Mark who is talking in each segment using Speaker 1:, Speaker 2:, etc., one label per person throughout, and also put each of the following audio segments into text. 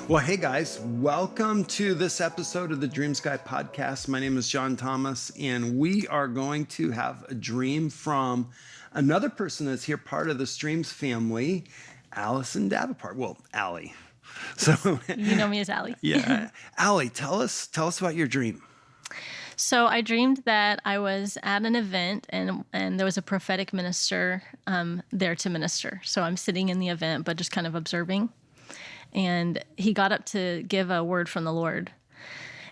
Speaker 1: Well, hey guys, welcome to this episode of the Dream Sky Podcast. My name is John Thomas, and we are going to have a dream from another person that's here, part of the Streams family, Allison Davenport. Well, Allie. So,
Speaker 2: You know me as Allie.
Speaker 1: yeah, Allie, tell us about your dream.
Speaker 2: So I dreamed that I was at an event and there was a prophetic minister there to minister. So I'm sitting in the event, but just kind of observing. And he got up to give a word from the Lord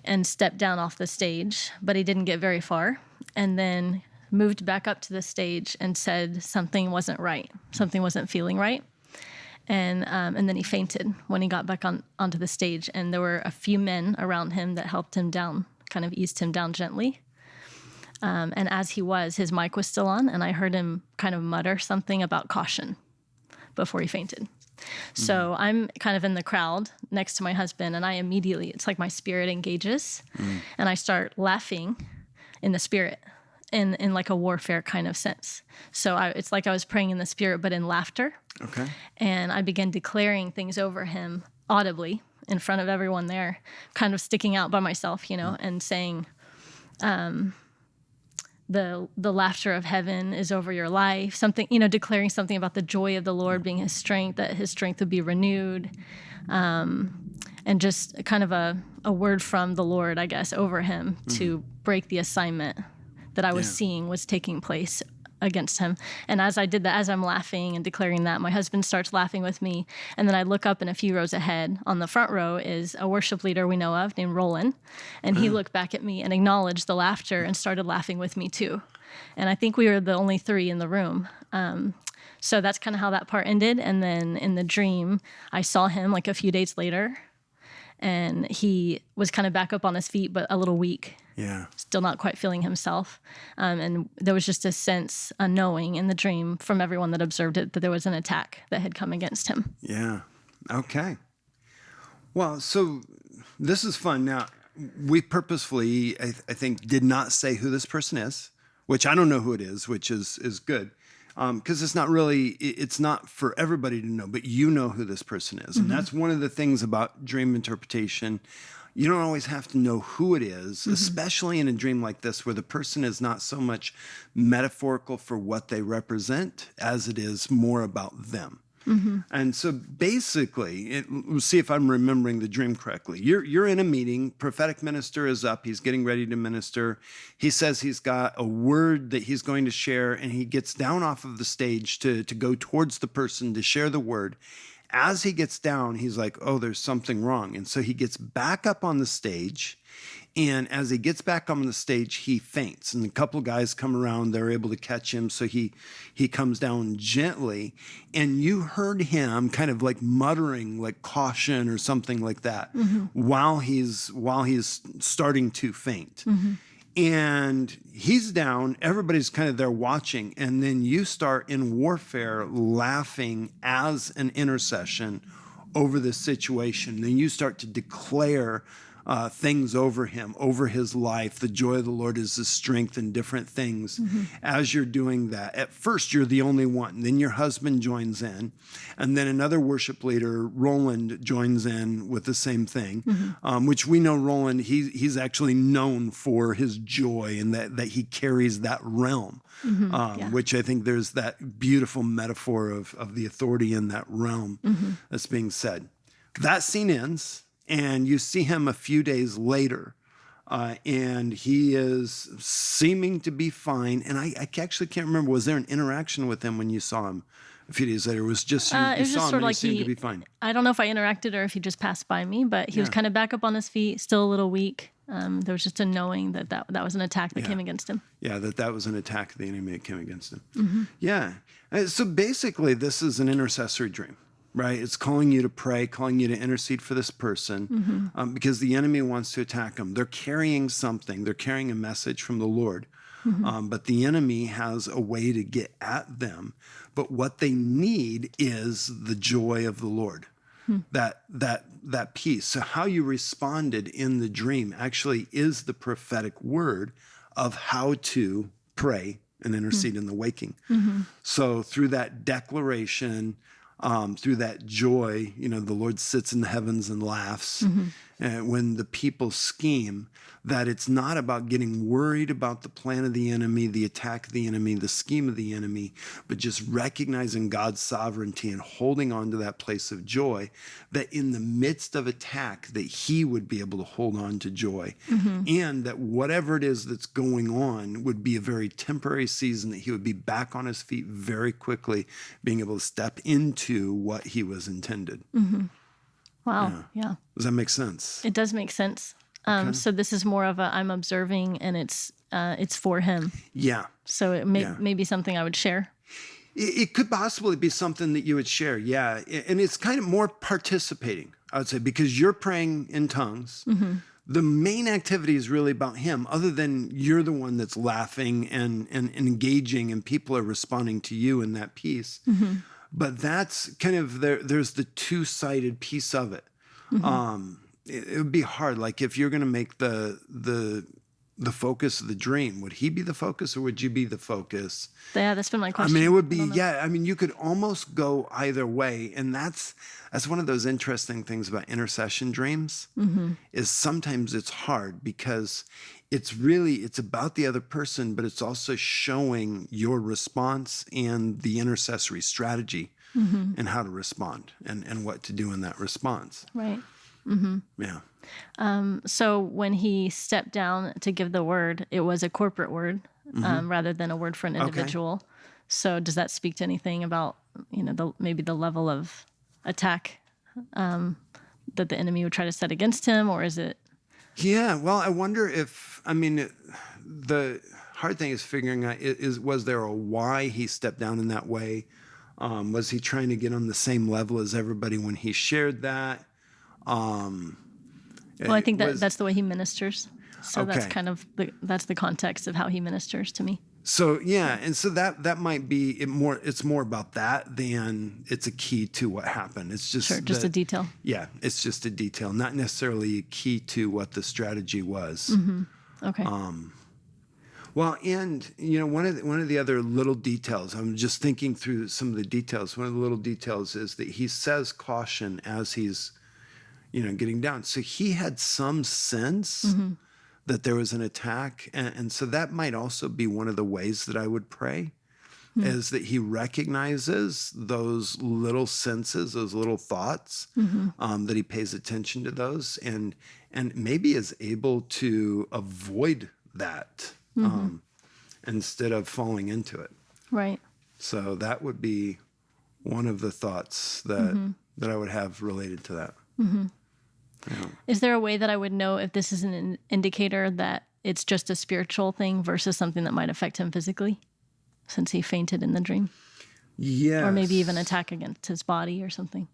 Speaker 2: and stepped down off the stage, but he didn't get very far. And then moved back up to the stage and said something wasn't right. Something wasn't feeling right. And then he fainted when he got back onto the stage. And there were a few men around him that helped him down, kind of eased him down gently. And as his mic was still on, and I heard him kind of mutter something about caution before he fainted. So I'm kind of in the crowd next to my husband, and I immediately, it's like my spirit engages, and I start laughing in the spirit, in like a warfare kind of sense. So it's like I was praying in the spirit, but in laughter.
Speaker 1: Okay. And
Speaker 2: I began declaring things over him audibly in front of everyone there, kind of sticking out by myself, and saying, the laughter of heaven is over your life, something, declaring something about the joy of the Lord being his strength, that his strength would be renewed, and just kind of a word from the Lord, I guess, over him to break the assignment that I was seeing was taking place against him. And as I did that, as I'm laughing and declaring that, my husband starts laughing with me. And then I look up, and a few rows ahead on the front row is a worship leader we know of named Roland. And he looked back at me and acknowledged the laughter and started laughing with me too. And I think we were the only three in the room. So that's kind of how that part ended. And then in the dream, I saw him like a few days later, and he was kind of back up on his feet, but a little weak.
Speaker 1: Yeah.
Speaker 2: Still not quite feeling himself. And there was just a sense, a knowing in the dream from everyone that observed it that there was an attack that had come against him.
Speaker 1: Yeah. Okay. Well, so this is fun. Now, we purposefully, I think, did not say who this person is, which I don't know who it is, which is good. Because it's not for everybody to know, but you know who this person is. And that's one of the things about dream interpretation. You don't always have to know who it is, especially in a dream like this, where the person is not so much metaphorical for what they represent as it is more about them. And so basically, let's see if I'm remembering the dream correctly. You're in a meeting. Prophetic minister is up. He's getting ready to minister. He says he's got a word that he's going to share, and he gets down off of the stage to go towards the person to share the word. As he gets down, he's like, oh, there's something wrong. And so he gets back up on the stage. And as he gets back on the stage, he faints. And a couple of guys come around. They're able to catch him. So he comes down gently. And you heard him kind of like muttering like caution or something like that while he's starting to faint. And he's down, everybody's kind of there watching, and then you start in warfare laughing as an intercession over this situation. Then you start to declare things over him, over his life. The joy of the Lord is his strength, and different things. As you're doing that, at first you're the only one. Then your husband joins in, and then another worship leader, Roland, joins in with the same thing, which we know Roland, he's actually known for his joy, and that he carries that realm, which I think there's that beautiful metaphor of the authority in that realm that's being said. That scene ends. And you see him a few days later, and he is seeming to be fine. And I actually can't remember, was there an interaction with him when you saw him a few days later? It was just, you saw him and he seemed to be fine.
Speaker 2: I don't know if I interacted or if he just passed by me, but he was kind of back up on his feet, still a little weak. There was just a knowing that was an attack that came against him.
Speaker 1: Yeah, that was an attack of the enemy that came against him. Yeah. So basically, this is an intercessory dream. Right? It's calling you to pray, calling you to intercede for this person because the enemy wants to attack them. They're carrying something. They're carrying a message from the Lord. But the enemy has a way to get at them. But what they need is the joy of the Lord, that peace. So how you responded in the dream actually is the prophetic word of how to pray and intercede in the waking. So through that declaration, through that joy, the Lord sits in the heavens and laughs. When the people scheme, that it's not about getting worried about the plan of the enemy, the attack of the enemy, the scheme of the enemy, but just recognizing God's sovereignty and holding on to that place of joy, that in the midst of attack, that he would be able to hold on to joy. And that whatever it is that's going on would be a very temporary season, that he would be back on his feet very quickly, being able to step into what he was intended.
Speaker 2: Wow. Yeah.
Speaker 1: Does that make sense?
Speaker 2: It does make sense. So this is more of a I'm observing, and it's for him.
Speaker 1: Yeah.
Speaker 2: So it may be something I would share.
Speaker 1: It could possibly be something that you would share. Yeah. And it's kind of more participating, I would say, because you're praying in tongues. The main activity is really about him, other than you're the one that's laughing and engaging, and people are responding to you in that piece. But that's kind of there's the two-sided piece of it. It would be hard. Like if you're going to make the focus of the dream, would he be the focus or would you be the focus?
Speaker 2: Yeah, that's been my
Speaker 1: I
Speaker 2: question.
Speaker 1: mean, it would be, you could almost go either way. And that's one of those interesting things about intercession dreams is sometimes it's hard because it's about the other person, but it's also showing your response and the intercessory strategy and how to respond and what to do in that response.
Speaker 2: Right.
Speaker 1: Yeah.
Speaker 2: So when he stepped down to give the word, it was a corporate word rather than a word for an individual. So does that speak to anything about, maybe the level of attack that the enemy would try to set against him, or is it?
Speaker 1: Yeah. Well, I wonder if, the hard thing is figuring out, was there a why he stepped down in that way? Was he trying to get on the same level as everybody when he shared that?
Speaker 2: Well, I think that's the way he ministers. So that's
Speaker 1: Okay.
Speaker 2: kind of that's the context of how he ministers to me.
Speaker 1: So yeah, and so that might be it more. It's more about that than it's a key to what happened. It's just
Speaker 2: Just a detail.
Speaker 1: Yeah, it's just a detail, not necessarily a key to what the strategy was.
Speaker 2: Okay.
Speaker 1: Well, and one of the other little details. I'm just thinking through some of the details. One of the little details is that he says caution as he's getting down. So he had some sense that there was an attack. And so that might also be one of the ways that I would pray is that he recognizes those little senses, those little thoughts, that he pays attention to those and maybe is able to avoid that instead of falling into it.
Speaker 2: Right.
Speaker 1: So that would be one of the thoughts that I would have related to that. Yeah.
Speaker 2: Is there a way that I would know if this is an indicator that it's just a spiritual thing versus something that might affect him physically, since he fainted in the dream?
Speaker 1: Yes.
Speaker 2: Or maybe even attack against his body or something?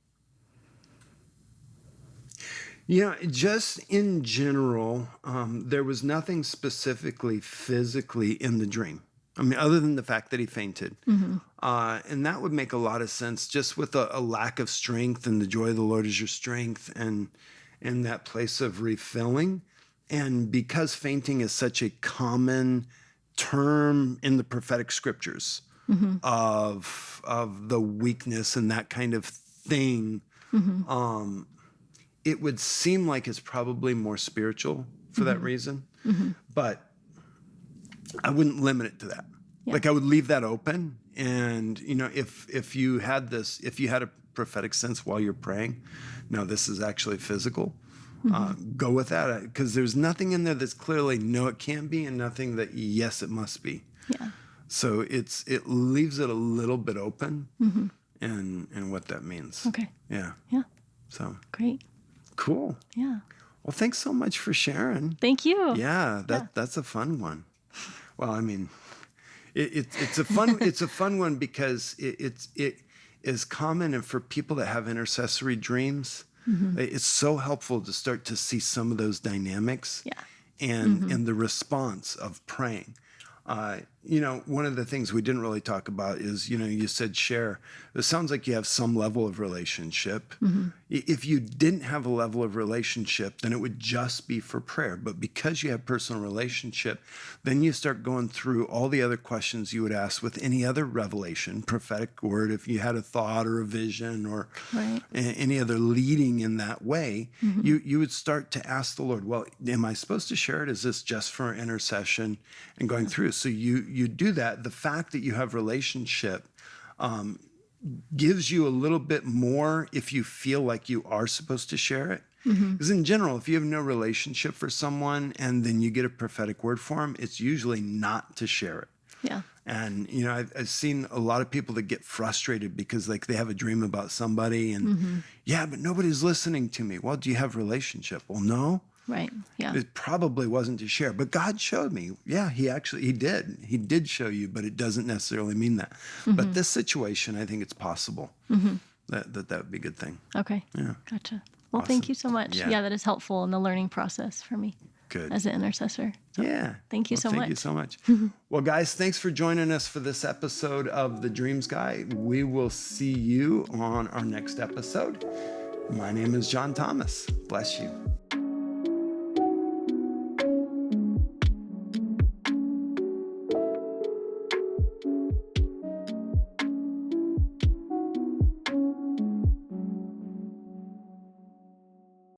Speaker 1: Just in general, there was nothing specifically physically in the dream. Other than the fact that he fainted. And that would make a lot of sense just with a lack of strength, and the joy of the Lord is your strength, and in that place of refilling. And because fainting is such a common term in the prophetic scriptures of the weakness and that kind of thing, it would seem like it's probably more spiritual for that reason. But I wouldn't limit it to that.
Speaker 2: Yeah.
Speaker 1: Like I would leave that open. And, if you had a prophetic sense while you're praying, no, this is actually physical, go with that. Because there's nothing in there that's clearly, no, it can't be, and nothing that, yes, it must be.
Speaker 2: Yeah.
Speaker 1: So it leaves it a little bit open and what that means.
Speaker 2: Okay.
Speaker 1: Yeah.
Speaker 2: Yeah.
Speaker 1: So
Speaker 2: Great.
Speaker 1: cool.
Speaker 2: Yeah.
Speaker 1: Well, thanks so much for sharing.
Speaker 2: Thank you.
Speaker 1: Yeah, that's a fun one. Well, it's a fun one because it is common, and for people that have intercessory dreams, it's so helpful to start to see some of those dynamics
Speaker 2: Yeah.
Speaker 1: and the response of praying. one of the things we didn't really talk about is, you said share. It sounds like you have some level of relationship. If you didn't have a level of relationship, then it would just be for prayer. But because you have personal relationship, then you start going through all the other questions you would ask with any other revelation, prophetic word, if you had a thought or a vision or
Speaker 2: Right.
Speaker 1: any other leading in that way, you would start to ask the Lord, well, am I supposed to share it? Is this just for intercession and going through? So you do that. The fact that you have relationship gives you a little bit more if you feel like you are supposed to share it. Because in general, if you have no relationship for someone and then you get a prophetic word for them, it's usually not to share it.
Speaker 2: Yeah.
Speaker 1: And, I've seen a lot of people that get frustrated because like they have a dream about somebody and yeah, but nobody's listening to me. Well, do you have relationship? Well, no.
Speaker 2: Right. Yeah.
Speaker 1: It probably wasn't to share, but God showed me. Yeah, he did. He did show you, but it doesn't necessarily mean that. But this situation, I think it's possible that would be a good thing.
Speaker 2: Okay.
Speaker 1: Yeah.
Speaker 2: Gotcha. Well,
Speaker 1: Awesome.
Speaker 2: thank you so much.
Speaker 1: Yeah.
Speaker 2: Yeah, that is helpful in the learning process for me
Speaker 1: Good.
Speaker 2: as an intercessor. So
Speaker 1: Yeah.
Speaker 2: thank you
Speaker 1: Well,
Speaker 2: so
Speaker 1: thank
Speaker 2: much.
Speaker 1: you so much. Well, guys, thanks for joining us for this episode of The Dreams Guy. We will see you on our next episode. My name is John Thomas. Bless you.